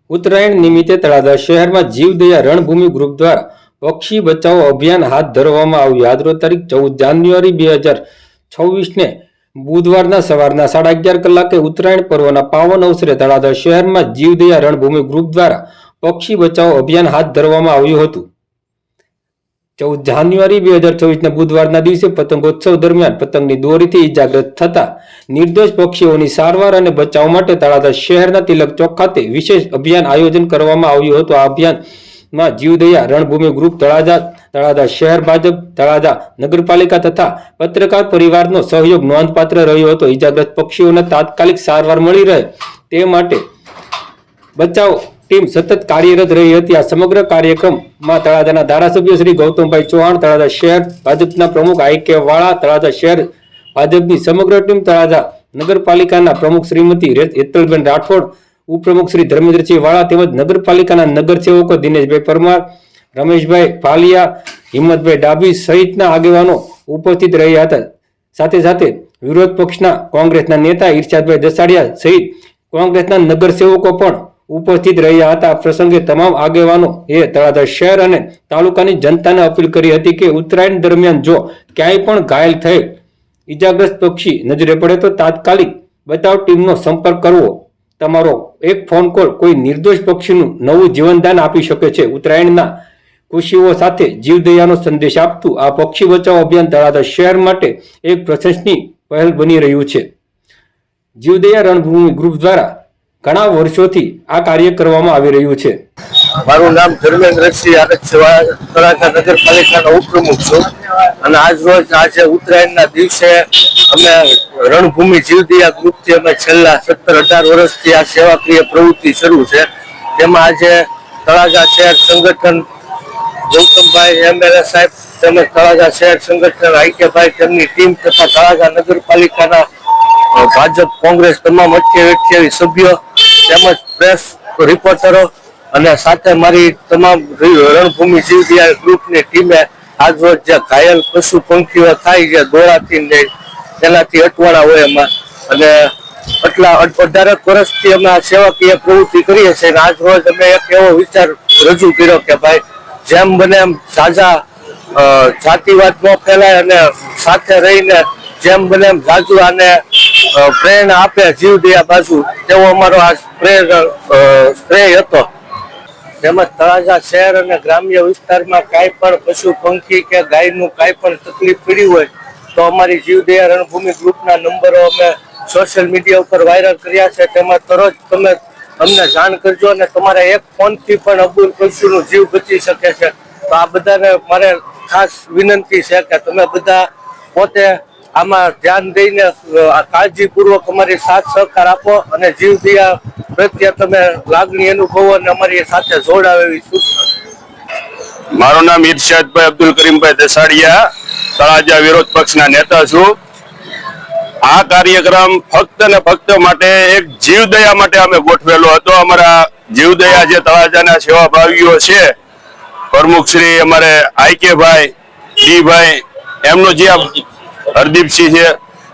ઉત્તરાયણ નિમિત્તે તળાજા શહેરમાં જીવદયા રણભૂમિ ગ્રુપ દ્વારા પક્ષી બચાવો અભિયાન હાથ ધરવામાં આવ્યું। આજરોજ તારીખ 14 જાન્યુઆરી 2026ને બુધવારના સવારના 11:30 કલાકે ઉત્તરાયણ પર્વના પાવન અવસરે તળાજા શહેરમાં જીવદયા રણભૂમિ ગ્રુપ દ્વારા પક્ષી બચાવો અભિયાન હાથ ધરવામાં આવ્યું હતું। 14 જાન્યુઆરી 2026ના બુધવારના દિવસે પતંગોત્સવ દરમિયાન પતંગની દોરીથી ઇજાગ્રસ્ત થતા નિર્દોષ પક્ષીઓની સારવાર અને બચાવ માટે તળાજા શહેરના તિલક ચોક ખાતે વિશેષ અભિયાન આયોજન કરવામાં આવ્યું હતું। આ અભિયાનમાં જીવદયા રણભૂમિ ગ્રુપ તળાજા શહેર ભાજપ, તળાજા નગરપાલિકા તથા પત્રકાર પરિવારનો સહયોગ નોંધપાત્ર રહ્યો હતો। ઇજાગ્રસ્ત પક્ષીઓને તાત્કાલિક સારવાર મળી રહે તે માટે બચાવ ટીમ સતત કાર્યરત રહી હતી। આ સમગ્ર કાર્યક્રમમાં તળાજાના ધારાસભ્ય શ્રી ગૌતમભાઈ ચૌહાણ, તળાજા શહેર ભાજપના પ્રમુખ આઈ.કે. વાળા, તળાજા શહેર ભાજપની સમગ્ર ટીમ, તળાજા નગરપાલિકાના પ્રમુખ શ્રીમતી હેતલબેન રાઠોડ, ઉપપ્રમુખ શ્રી ધર્મેન્દ્રસિંહ વાળા તેમજ નગરપાલિકાના નગરસેવકો દિનેશભાઈ પરમાર, રમેશભાઈ ભાલિયા, હિંમતભાઈ ડાભી સહિતના આગેવાનો ઉપસ્થિત રહ્યા હતા। સાથે સાથે વિરોધ પક્ષના કોંગ્રેસના નેતા ઇરશાદભાઈ દસાડિયા સહિત કોંગ્રેસના નગરસેવકો પણ ઉપસ્થિત રહ્યા હતા। આ પ્રસંગે તમામ આગેવાનો એ તળાજા શહેર અને તાલુકાની જનતાને અપીલ કરી હતી કે ઉત્તરાયણ દરમિયાન જો ક્યાંય પણ ઘાયલ થયેલ ઇજાગ્રસ્ત પક્ષી નજરે પડે તો તાત્કાલિક બચાવ ટીમનો સંપર્ક કરવો। તમારો એક ફોન કોલ કોઈ નિર્દોષ પક્ષીનું નવું જીવનદાન આપી શકે છે। ઉત્તરાયણના ખુશીઓ સાથે જીવદયાનો સંદેશ આપતું આ પક્ષી બચાવ અભિયાન તળાજા શહેર માટે એક પ્રશંસનીય પહેલ બની રહ્યું છે। જીવદયા રણભૂમિ ગ્રુપ દ્વારા ઘણા વર્ષોથી આ કાર્ય કરવામાં આવી રહ્યું છે। મારું નામ ધર્મેન્દ્રસિંહ તળાજા નગરપાલિકાનો ઉપપ્રમુખ છું અને આજ રોજ આજે ઉત્તરાયણના દિવસે અમે રણભૂમિ જીવદયા ગ્રુપથી અમે છેલ્લા 17-18 વર્ષથી આ સેવાકીય પ્રવૃત્તિ શરૂ છે। તેમાં આજે તળાજા શહેર સંગઠન ગૌતમભાઈ એમએલએ સાહેબ તેમજ તળાજા શહેર સંગઠન આઈ.કે.ભાઈ તેમની ટીમ તથા તળાજા નગરપાલિકાના ભાજપ, કોંગ્રેસ તમામ 28 સભ્યો તેમજ પ્રેસ રિપોર્ટરો અને સાથે મારી તમામ રણભૂમિ જીવદયા ગ્રુપની ટીમે આજ રોજ જે ઘાયલ પશુ પંખીઓ થાય છે દોરાથી તેનાથી અટવાડા હોય એમાં અને એટલા 18 વર્ષથી અમે આ સેવાકીય પ્રવૃત્તિ કરીએ છીએ અને આજ રોજ અમે એક એવો વિચાર રજૂ કર્યો કે ભાઈ જેમ બને એમ ઝાઝા જાતિવાદ ન ફેલાય અને સાથે રહીને જેમ બને એમ ઝાઝુ આને પ્રેરણા આપે જીવદયા બાજુ તેવો અમારો આ શ્રેય હતો। તેમજ તળાજા શહેર અને ગ્રામ્ય વિસ્તારમાં કાંઈ પણ પશુ પંખી કે ગાયનું કાંઈ પણ તકલીફ પડી હોય તો અમારી જીવદયા રણભૂમિ ગ્રુપના નંબરો અમે સોશિયલ મીડિયા ઉપર વાયરલ કર્યા છે। તેમાં તરત તમે અમને જાણ કરજો અને તમારા એક ફોનથી પણ અબૂલ પશુનું જીવ બચી શકે છે। તો આ બધાને મારે ખાસ વિનંતી છે કે તમે બધા પોતે આમાં ધ્યાન દઈને કાળજીપૂર્વક અમારી સાથ સહકાર આપો અને જીવદયા પ્રત્યે તમે લાગણી અનુભવો અને અમારી સાથે જોડાવ એવી સૂચના। મારું નામ ઇરશાદભાઈ અબ્દુલ કરીમભાઈ દસાડિયા, તળાજા વિરોધ પક્ષના નેતા છું। આ કાર્યક્રમ ફક્ત ને ફક્ત માટે એક જીવદયા માટે અમે ગોઠવેલો હતો। અમારા જીવદયા જે તળાજાના સેવાભાવીઓ છે, પ્રમુખ શ્રી અમારે આઈ.કે.ભાઈ, ડી.ભાઈ, એમનો જે હરદીપસિંહ છે,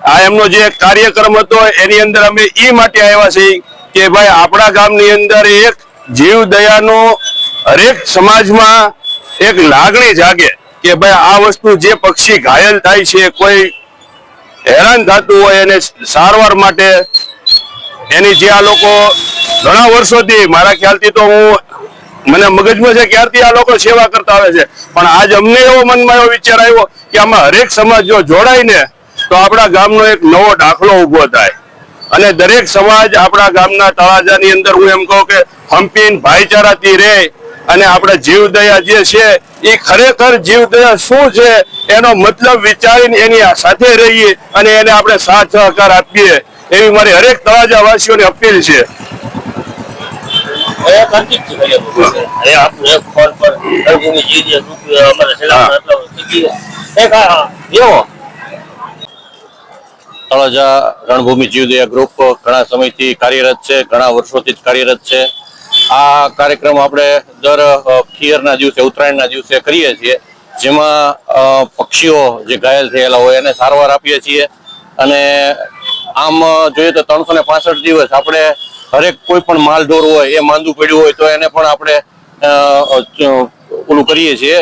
આ એમનો જે કાર્યક્રમ હતો એની અંદર અમે એ માટે આવ્યા છીએ કે ભાઈ આપણા ગામની અંદર એક જીવદયાનો હરેક સમાજમાં એક લાગણી જાગે કે ભાઈ આ વસ્તુ જે પક્ષી ઘાયલ થાય છે, કોઈ હેરાન થતું હોય એને સારવાર માટે એની જે આ લોકો ઘણા વર્ષોથી મારા ખ્યાલથી તો મને મગજમાં છે ક્યારથી આ લોકો સેવા કરતા આવે છે, પણ આજ અમને એવો મનમાં એવો વિચાર આવ્યો કે આમાં હરેક સમાજ જો જોડાય ને તો આપણા ગામનો એક નવો દાખલો ઉભો થાય અને દરેક સમાજ આપણા ગામના તળાજાની અંદર હું એમ કહું કે હંપીને ભાઈચારાથી રહે અને આપણે જીવદયા જે છે એ ખરેખર જીવદયા શું છે એનો મતલબ વિચારીને એની સાથે રહીએ અને એને આપણે સાથ સહકાર આપીએ એવી મારી હરેક તળાજા વાસીઓની અપીલ છે। તળાજા રણભૂમિ જીવદયા ગ્રુપ ઘણા સમયથી કાર્યરત છે, ઘણા વર્ષોથી જ કાર્યરત છે। આ કાર્યક્રમ આપણે દર ખીયરના દિવસે, ઉત્તરાયણના દિવસે કરીએ છીએ, જેમાં પક્ષીઓ જે ઘાયલ થયેલા હોય એને સારવાર આપીએ છીએ અને આમ જોઈએ તો 365 દિવસ આપણે હરેક કોઈ પણ માલ ઢોર હોય એ માંદું પડ્યું હોય તો એને પણ આપણે ઓલું કરીએ છીએ,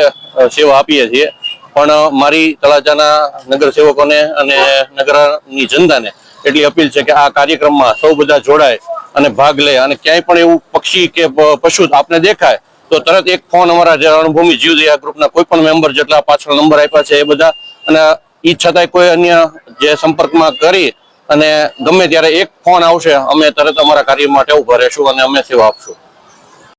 સેવા આપીએ છીએ. પણ મારી તળાજાના નગર સેવકોને અને નગરની જનતાને એટલી અપીલ છે કે આ કાર્યક્રમમાં સૌ બધા જોડાય અને ભાગ લે. અને ક્યાંય પણ એવું પક્ષી કે પશુ આપને દેખાય તો તરત એક ફોન અમારા જે રણભૂમિ જીવદયા ગ્રુપના કોઈ પણ મેમ્બર જેટલા પાછળ નંબર આપ્યા છે એ બધા, અને ઈ છતાંય કોઈ અન્ય જે સંપર્કમાં કરી અને ગમે ત્યારે એક ફોન આવશે, અમે તરત અમારા કાર્ય માટે ઉભા રહેશું અને અમે સેવા આપશું.